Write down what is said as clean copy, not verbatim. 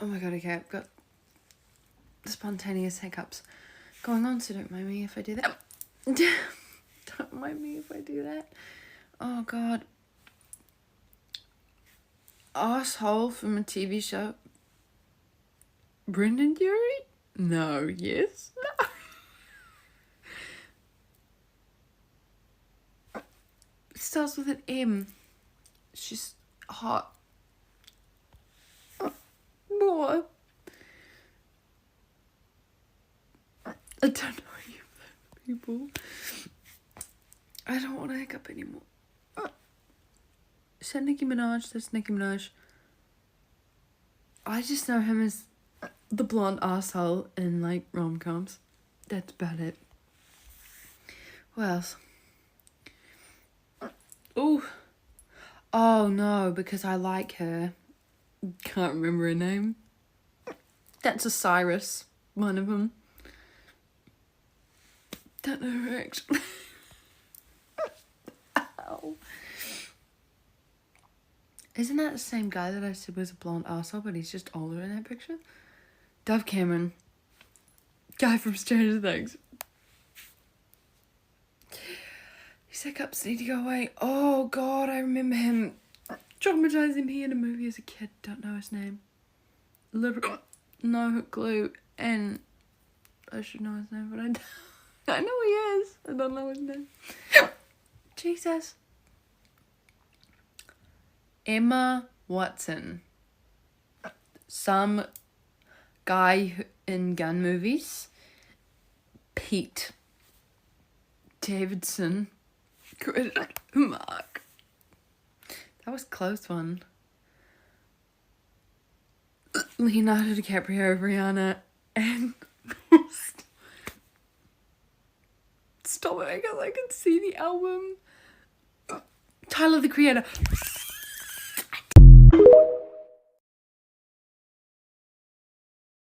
Oh my god, okay, I've got spontaneous hiccups going on, so don't mind me if I do that. Don't mind me if I do that. Oh god. Asshole from a TV show. Brendan Urie? No, yes, no. Starts with an M. She's hot. More. I don't know you people. I don't want to hiccup anymore. Is that Nicki Minaj? That's Nicki Minaj. I just know him as the blonde asshole in like rom-coms. That's about it. What else? Ooh. Oh no, because I like her. Can't remember her name. That's Osiris, one of them. Don't know her actually. Ow. Isn't that the same guy that I said was a blonde arsehole, but he's just older in that picture? Dove Cameron. Guy from Stranger Things. His hiccups need to go away. Oh god, I remember him traumatizing me in a movie as a kid. Don't know his name. Literally no clue. And I should know his name, but I don't. I know he is. I don't know his name. Jesus. Emma Watson. Some guy in gun movies. Pete Davidson. Mark. That was a close one. Leonardo DiCaprio, Rihanna, and stop it because I can see the album. Tyler the Creator.